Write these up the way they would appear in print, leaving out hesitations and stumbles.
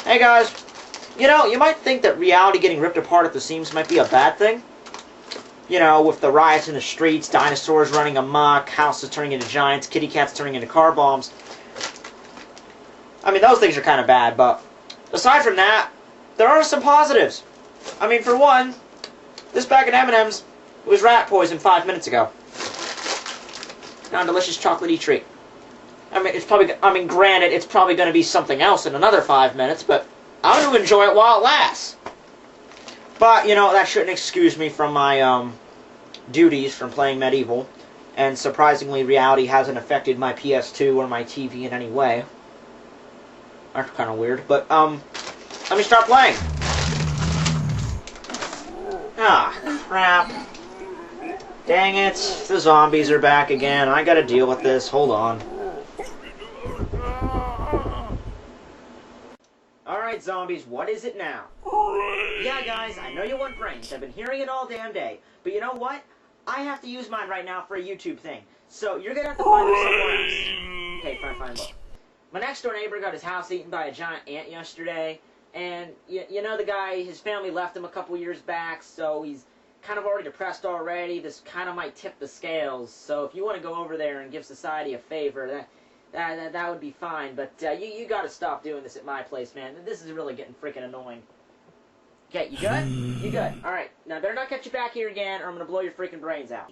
Hey guys, you know, you might think that reality getting ripped apart at the seams might be a bad thing. You know, with the riots in the streets, dinosaurs running amok, houses turning into giants, kitty cats turning into car bombs. I mean, those things are kind of bad, but aside from that, there are some positives. I mean, for one, this bag of M&M's was rat poison 5 minutes ago. Now a delicious chocolatey treat. I mean, granted, it's probably going to be something else in another 5 minutes, but I'm going to enjoy it while it lasts. But, you know, that shouldn't excuse me from my, duties from playing Medieval. And surprisingly, reality hasn't affected my PS2 or my TV in any way. That's kind of weird, but, let me start playing. Ah, crap. Dang it, the zombies are back again. I gotta deal with this. Hold on. Alright, zombies, what is it now? Yeah, guys, I know you want brains. I've been hearing it all damn day. But you know what? I have to use mine right now for a YouTube thing. So you're gonna have to find them somewhere else. Okay, fine, look. My next door neighbor got his house eaten by a giant ant yesterday. And, you know the guy, his family left him a couple years back, so he's kind of already depressed already. This kind of might tip the scales. So if you want to go over there and give society a favor, that would be fine. But you got to stop doing this at my place, man. This is really getting freaking annoying. Okay, you good? You good. All right. Now, better not catch you back here again, or I'm going to blow your freaking brains out.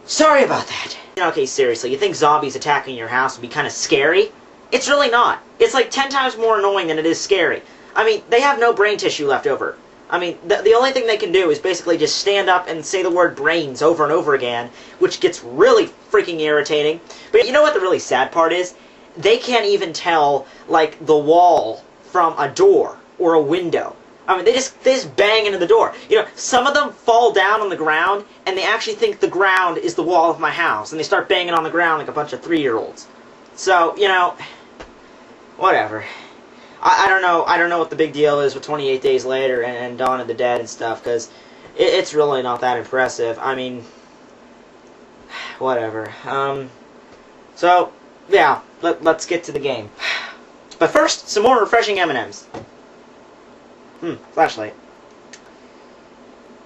Sorry about that. Okay, seriously, you think zombies attacking your house would be kind of scary? It's really not. It's like 10 times more annoying than it is scary. I mean, they have no brain tissue left over. I mean, the only thing they can do is basically just stand up and say the word brains over and over again, which gets really freaking irritating. But you know what the really sad part is? They can't even tell, like, the wall from a door or a window. I mean, they just bang into the door. You know, some of them fall down on the ground, and they actually think the ground is the wall of my house, and they start banging on the ground like a bunch of 3-year-olds. So, you know, whatever. I don't know what the big deal is with 28 Days Later and Dawn of the Dead and stuff, because it's really not that impressive. I mean, whatever. So, yeah, let's get to the game. But first, some more refreshing M&Ms. Flashlight.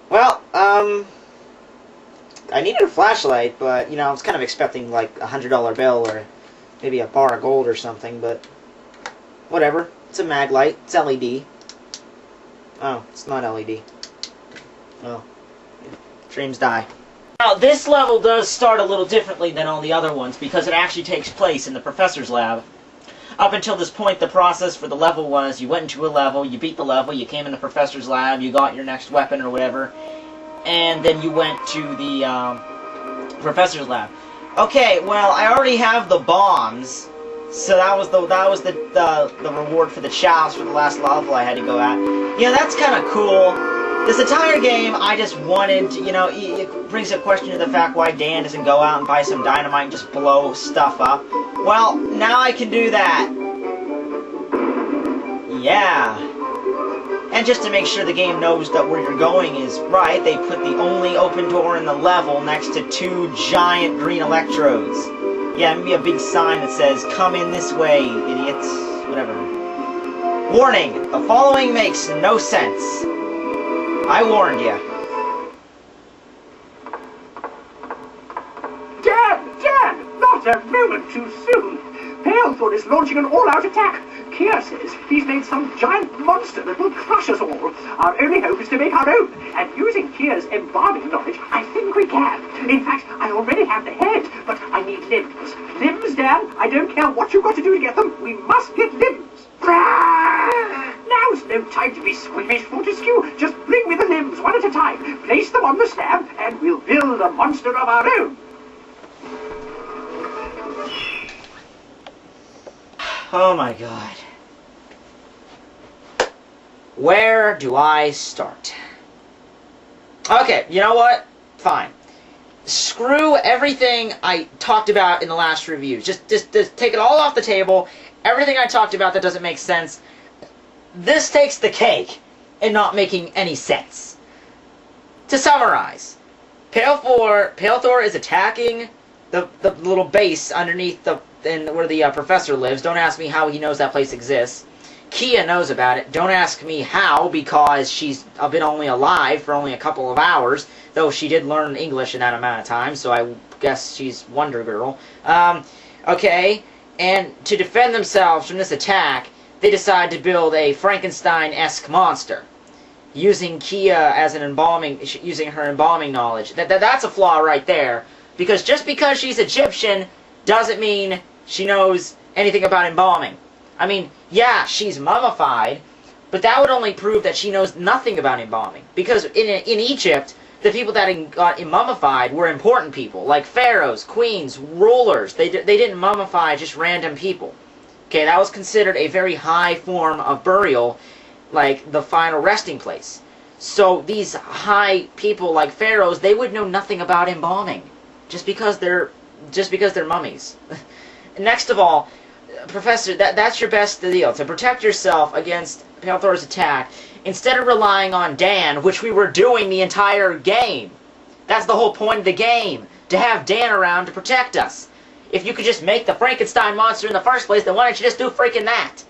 Well, I needed a flashlight, but, you know, I was kind of expecting, like, a $100 bill or maybe a bar of gold or something, but whatever. It's a mag light. It's LED. Oh, it's not LED. Oh. Dreams die. Now, this level does start a little differently than all the other ones because it actually takes place in the professor's lab. Up until this point, the process for the level was you went into a level, you beat the level, you came in the professor's lab, you got your next weapon or whatever, and then you went to the professor's lab. Okay, well, I already have the bombs, so that was the reward for the chows for the last level I had to go at. Yeah, that's kind of cool. This entire game, I just wanted, you know, it brings a question to the fact why Dan doesn't go out and buy some dynamite and just blow stuff up. Well, now I can do that. Yeah. And just to make sure the game knows that where you're going is right, they put the only open door in the level next to 2 giant green electrodes. Yeah, maybe a big sign that says, "Come in this way, idiots." Whatever. Warning, the following makes no sense. I warned you. Dan! Not a moment too soon. Palethorn is launching an all-out attack. Kier says he's made some giant monster that will crush us all. Our only hope is to make our own. And using Kier's embalming knowledge, I think we can. In fact, I already have the head, but I need limbs. Limbs, Dan. I don't care what you've got to do to get them. We must get limbs. Now's no time to be squeamish, Fortescue. Just bring me the limbs one at a time. Place them on the slab, and we'll build a monster of our own. Oh my god. Where do I start? Okay, you know what? Fine. Screw everything I talked about in the last review. Just take it all off the table. Everything I talked about that doesn't make sense. This takes the cake in not making any sense. to summarize, Pale Thor is attacking the little base underneath where the professor lives. Don't ask me how he knows that place exists. Kia knows about it. Don't ask me how, because she's been only alive for only a couple of hours, though she did learn English in that amount of time, so I guess she's Wonder Girl. Okay, and to defend themselves from this attack, they decide to build a Frankenstein-esque monster, using Kia as an using her embalming knowledge. That's a flaw right there, because just because she's Egyptian doesn't mean she knows anything about embalming. I mean, yeah, she's mummified, but that would only prove that she knows nothing about embalming. Because in Egypt, the people that got mummified were important people, like pharaohs, queens, rulers. They didn't mummify just random people. Okay, that was considered a very high form of burial, like the final resting place. So these high people, like pharaohs, they would know nothing about embalming, just because they're mummies. Next of all, Professor, that's your best deal. To protect yourself against Pale Thor's attack, instead of relying on Dan, which we were doing the entire game. That's the whole point of the game, to have Dan around to protect us. If you could just make the Frankenstein monster in the first place, then why don't you just do freaking that?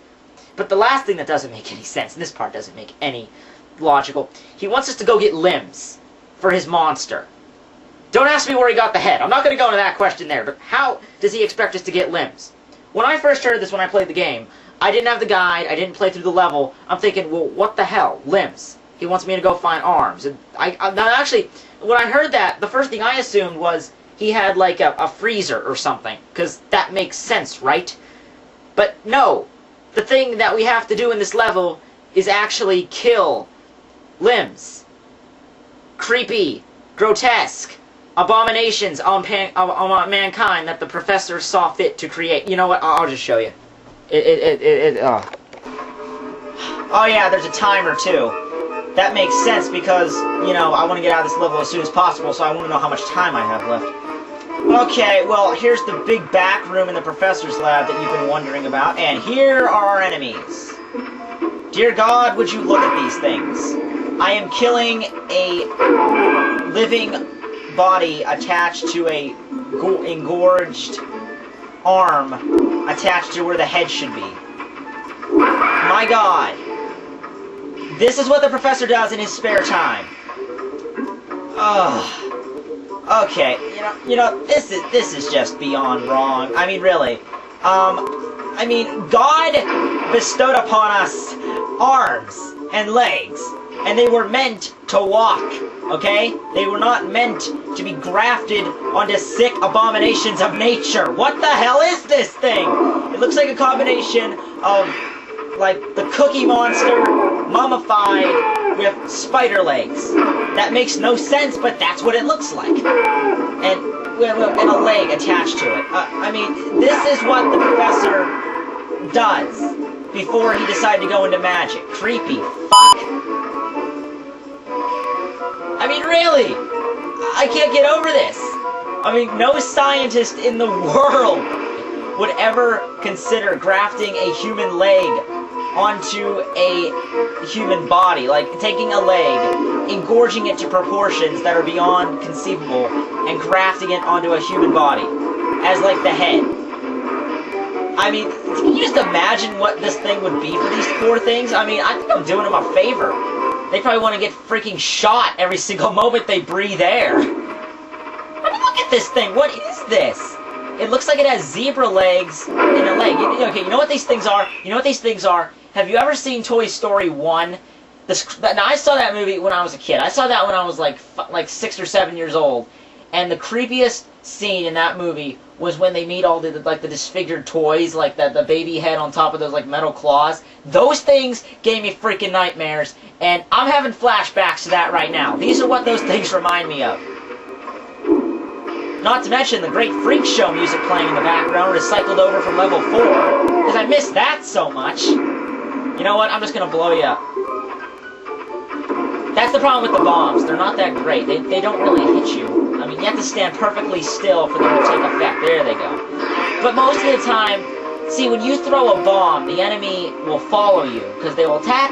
But the last thing that doesn't make any sense, and this part doesn't make any logical, he wants us to go get limbs for his monster. Don't ask me where he got the head. I'm not going to go into that question there, but how does he expect us to get limbs? When I first heard this when I played the game, I didn't have the guide, I didn't play through the level. I'm thinking, well, what the hell? Limbs. He wants me to go find arms. And actually, when I heard that, the first thing I assumed was he had like a freezer or something, because that makes sense, right? But no, the thing that we have to do in this level is actually kill limbs. Creepy, grotesque abominations on mankind that the professor saw fit to create. You know what? I'll just show you. Oh yeah, there's a timer too. That makes sense because, you know, I want to get out of this level as soon as possible, so I want to know how much time I have left. Okay, well, here's the big back room in the professor's lab that you've been wondering about, and here are our enemies. Dear God, would you look at these things? I am killing a living body attached to a engorged arm attached to where the head should be. My God. This is what the professor does in his spare time. Ugh. Okay, you know, this is just beyond wrong. I mean, really. I mean, God bestowed upon us arms and legs, and they were meant to walk, okay? They were not meant to be grafted onto sick abominations of nature. What the hell is this thing? It looks like a combination of, like, the Cookie Monster mummified with spider legs. That makes no sense, but that's what it looks like. And a leg attached to it. I mean, this is what the professor does before he decided to go into magic. Creepy fuck. I mean, really? I can't get over this. I mean, no scientist in the world would ever consider grafting a human leg onto a human body. Like, taking a leg, engorging it to proportions that are beyond conceivable, and grafting it onto a human body. As, like, the head. I mean, can you just imagine what this thing would be for these poor things? I mean, I think I'm doing them a favor. They probably want to get freaking shot every single moment they breathe air. I mean, look at this thing. What is this? It looks like it has zebra legs and a leg. Okay, you know what these things are? You know what these things are? Have you ever seen Toy Story 1? Now, I saw that movie when I was a kid. I saw that when I was like 6 or 7 years old. And the creepiest scene in that movie was when they meet all the disfigured toys, like the baby head on top of those like metal claws. Those things gave me freaking nightmares, and I'm having flashbacks to that right now. These are what those things remind me of. Not to mention the great Freak Show music playing in the background, recycled over from level 4, because I missed that so much. You know what? I'm just gonna blow you up. That's the problem with the bombs. They're not that great. They don't really hit you. I mean, you have to stand perfectly still for them to take effect. There they go. But most of the time, see, when you throw a bomb, the enemy will follow you, because they will attack